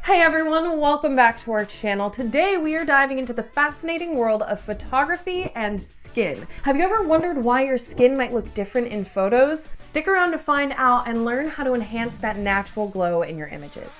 Hey everyone, welcome back to our channel. Today we are diving into the fascinating world of photography and skin. Have you ever wondered why your skin might look different in photos? Stick around to find out and learn how to enhance that natural glow in your images.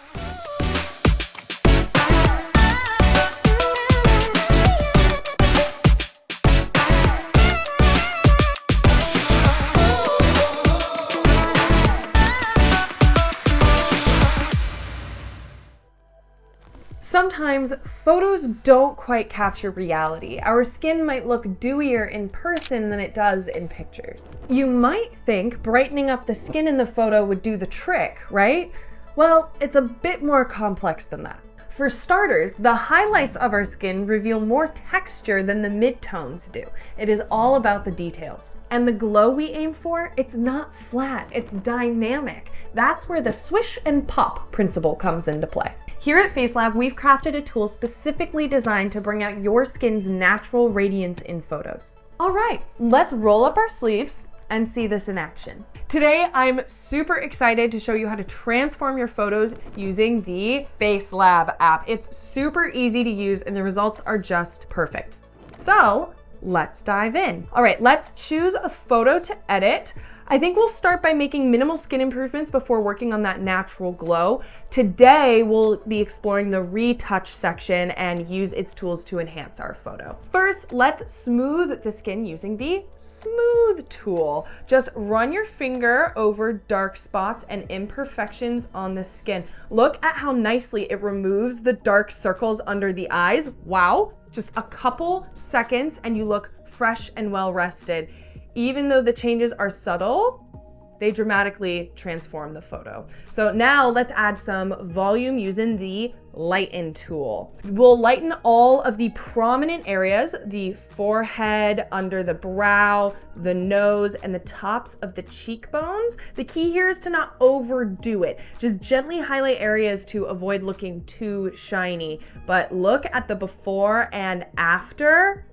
Sometimes photos don't quite capture reality. Our skin might look dewier in person than it does in pictures. You might think brightening up the skin in the photo would do the trick, right? Well, it's a bit more complex than that. For starters, the highlights of our skin reveal more texture than the midtones do. It is all about the details. And the glow we aim for, it's not flat, it's dynamic. That's where the swish and pop principle comes into play. Here at Facelab, we've crafted a tool specifically designed to bring out your skin's natural radiance in photos. All right, let's roll up our sleeves and see this in action. Today, I'm super excited to show you how to transform your photos using the Facelab app. It's super easy to use and the results are just perfect. So let's dive in. All right, let's choose a photo to edit. I think we'll start by making minimal skin improvements before working on that natural glow. Today, we'll be exploring the retouch section and use its tools to enhance our photo. First, let's smooth the skin using the smooth tool. Just run your finger over dark spots and imperfections on the skin. Look at how nicely it removes the dark circles under the eyes. Wow, just a couple seconds and you look fresh and well rested. Even though the changes are subtle, they dramatically transform the photo. So now let's add some volume using the lighten tool. We'll lighten all of the prominent areas, the forehead, under the brow, the nose, and the tops of the cheekbones. The key here is to not overdo it. Just gently highlight areas to avoid looking too shiny. But look at the before and after.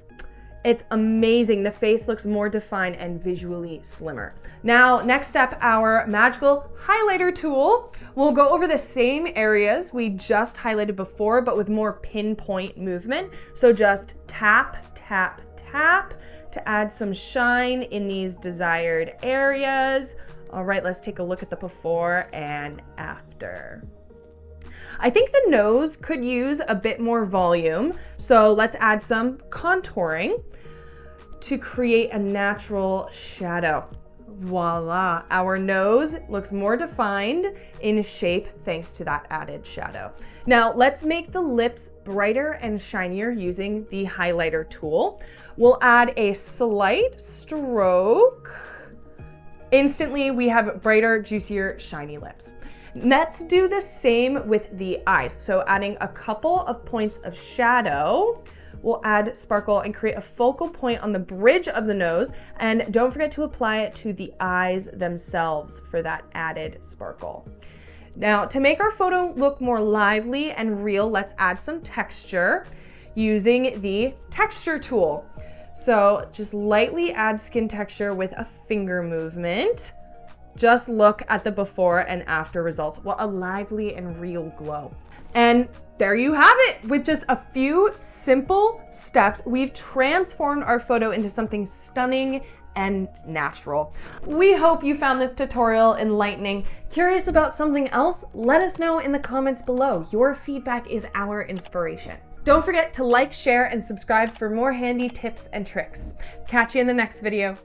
It's amazing. The face looks more defined and visually slimmer. Now, next step, our magical highlighter tool. We'll go over the same areas we just highlighted before, but with more pinpoint movement. So just tap, tap, tap to add some shine in these desired areas. All right, let's take a look at the before and after. I think the nose could use a bit more volume, so let's add some contouring to create a natural shadow. Voila, our nose looks more defined in shape thanks to that added shadow. Now let's make the lips brighter and shinier using the highlighter tool. We'll add a slight stroke. Instantly, we have brighter, juicier, shiny lips. Let's do the same with the eyes. So adding a couple of points of shadow, we'll add sparkle and create a focal point on the bridge of the nose. And don't forget to apply it to the eyes themselves for that added sparkle. Now, to make our photo look more lively and real, let's add some texture using the texture tool. So just lightly add skin texture with a finger movement. Just look at the before and after results. What a lively and real glow. And there you have it. With just a few simple steps, we've transformed our photo into something stunning and natural. We hope you found this tutorial enlightening. Curious about something else? Let us know in the comments below. Your feedback is our inspiration. Don't forget to like, share, and subscribe for more handy tips and tricks. Catch you in the next video.